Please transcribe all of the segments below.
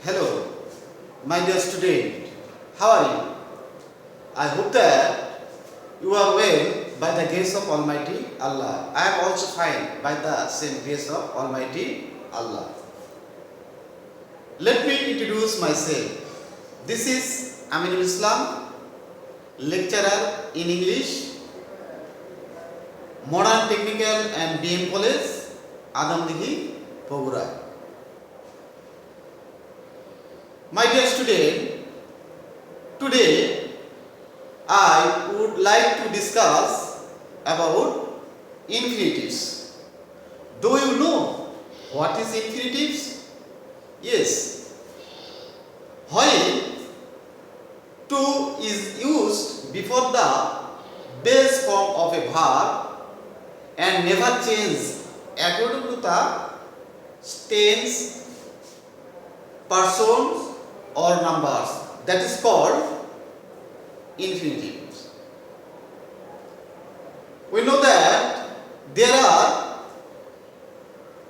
Hello, my dear student. How are you? I hope that you are well by the grace of Almighty Allah. I am also fine by the same grace of Almighty Allah. Let me introduce myself. This is Aminul Islam, lecturer in English, Modern Technical and BM College, Adamdihi, Bogura. My dear student, today I would like to discuss about infinitives. Do you know what is infinitives? Yes. When to is used before the base form of a verb and never change according to the tense, persons or numbers, that is called infinitives. We know that there are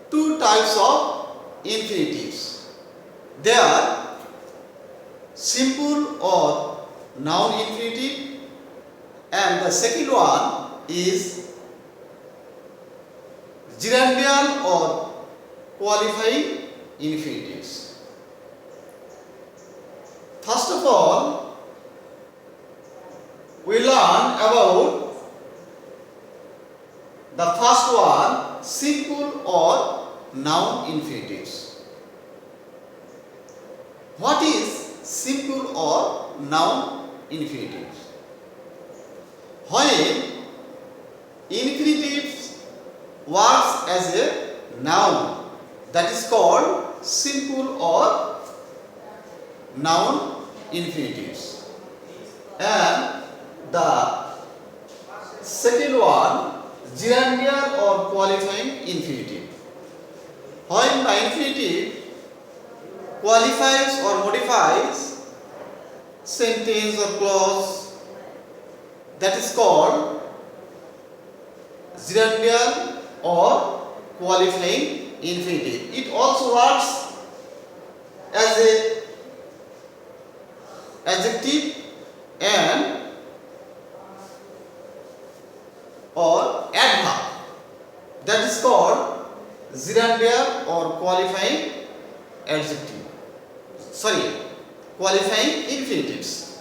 two types of infinitives. They are simple or noun infinitive, and the second one is gerundial or qualifying infinitives. First of all, we learn about the first one, simple or noun infinitives. What is simple or noun infinitives? When infinitive works as a noun, that is called simple or noun infinitives. And the second one, gerundial or qualifying infinitive. When the infinitive qualifies or modifies sentence or clause, that is called gerundial or qualifying infinitive. It also works as a adjective and or adverb, that is called gerundial or qualifying adjective. Qualifying infinitives.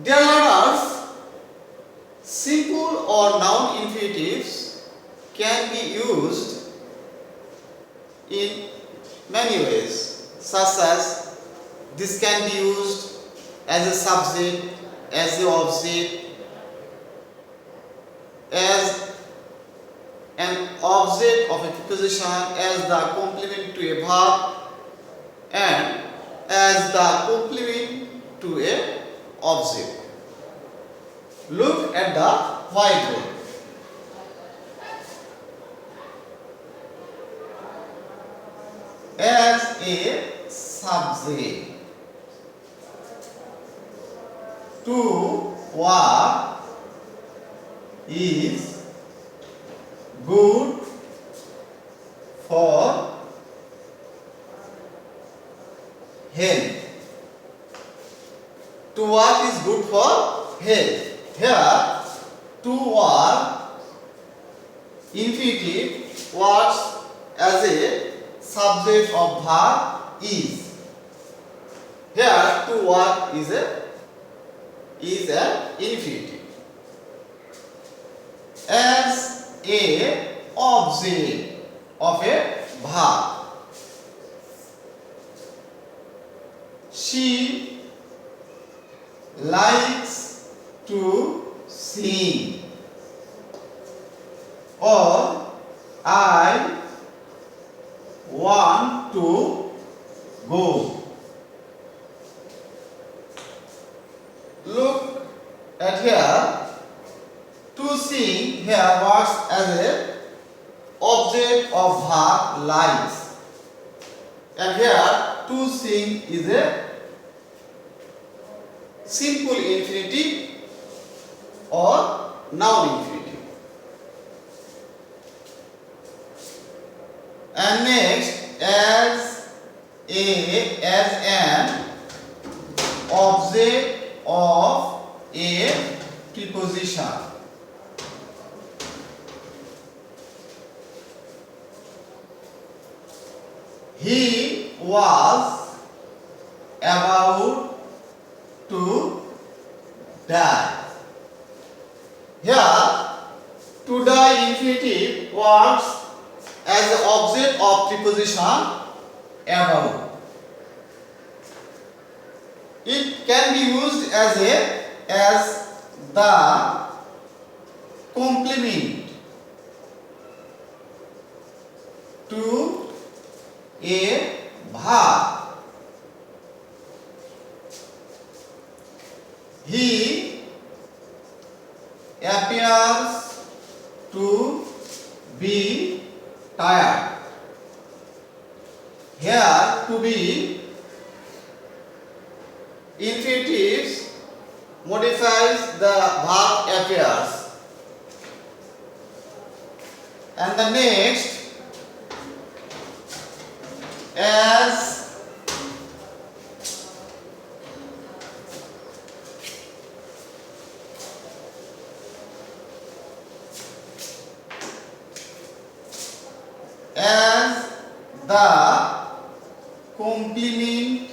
Dear learners, simple or noun infinitives can be used in many ways, such as this can be used as a subject, as the object, as an object of a preposition, as the complement to a verb, and as the complement to a object. Look at the whiteboard. As a subject, to work is good for health. To work is good for health. Here, to work infinitive works as a subject of verb is. Here, to work is an infinitive. As a object of a verb, she likes to sing, or I want to go. Look at here. To sing here works as a object of verb likes, and here to sing is a simple infinitive or noun infinitive. And next, as an object of a preposition. He was about to die. Here, to die infinitive works as the object of preposition about. It can be used as the complement to a verb. He appears to be tired. Here, to be infinitives modifies the verb appears. And the next, as the complement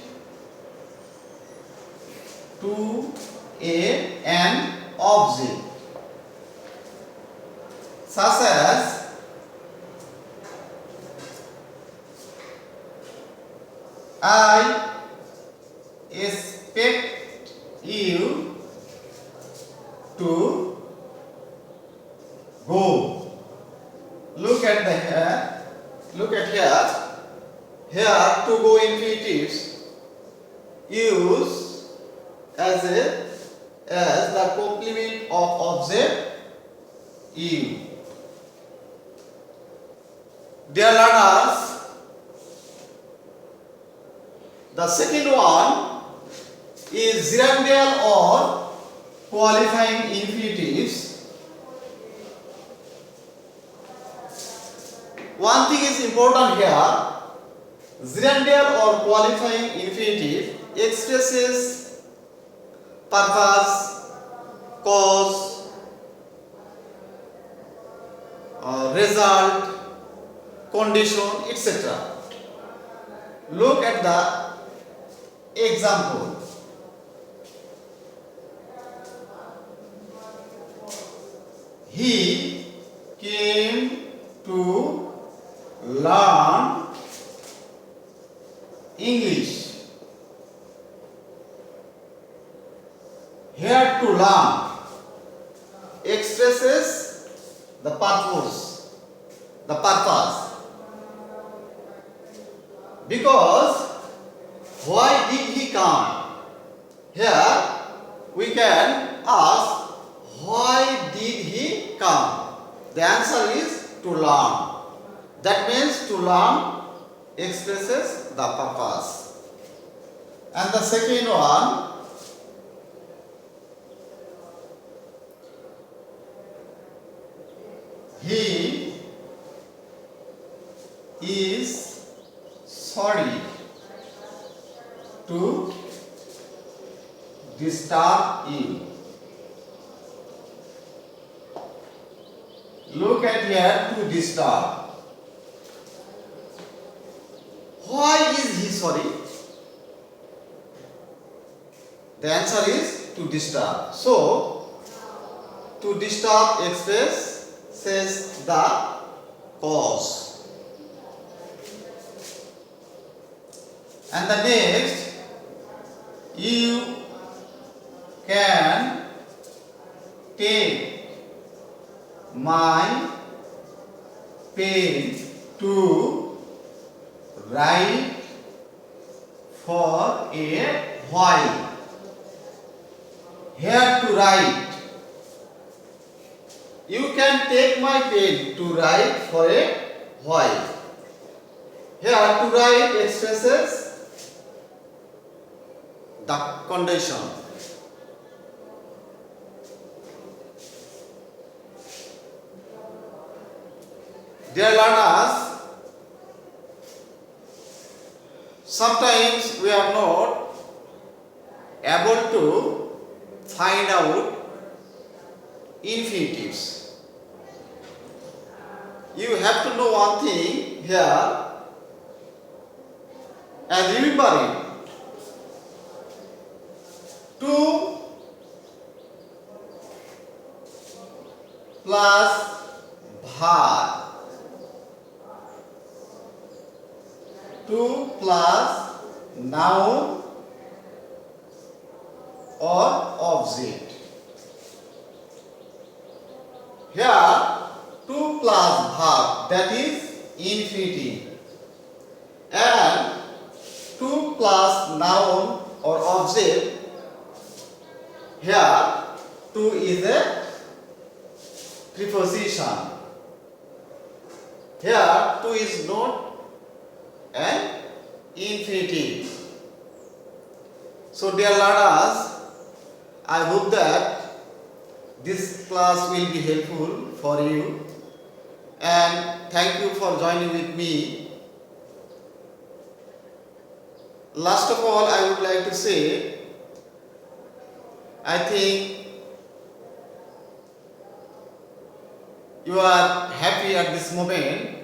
to an object, such as I expect you to go. Look at the here. Look at here. Here, to go infinitives use as the complement of object you. Dear learners, the second one is gerundial or qualifying infinitives. One thing is important here. Gerundial or qualifying infinitive expresses purpose, cause, result, condition, etc. Look at the example. He came to learn English. Here, to learn expresses the purpose, because why did he come? Here we can ask, why did he come? The answer is to learn. That means to learn expresses the purpose. And the second one, he is sorry to disturb you. Look at here, to disturb. Why is he sorry? The answer is to disturb. So, to disturb expresses the cause. And the next, you can take my pen to write for a while. Here, to write. You can take my pen to write for a while. Here, to write expresses the condition. Dear learners, sometimes we are not able to find out infinitives. You have to know one thing here, and remember it. 2 plus bhar, 2 plus noun or object. Here 2 plus bhar, that is infinitive, and 2 plus noun or object, here 2 is a preposition. Here 2 is not an infinitive. So dear learners, I hope that this class will be helpful for you, and thank you for joining with me. Last of all, I would like to say, I think you are happy at this moment,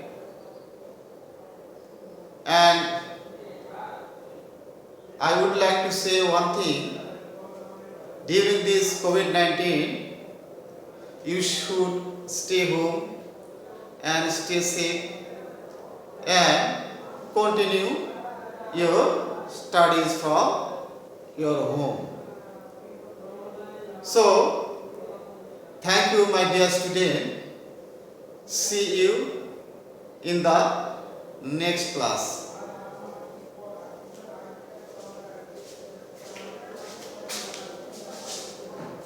and I would like to say one thing. During this COVID-19, you should stay home and stay safe and continue your studies from your home. So, thank you, my dear student. See you in the next class.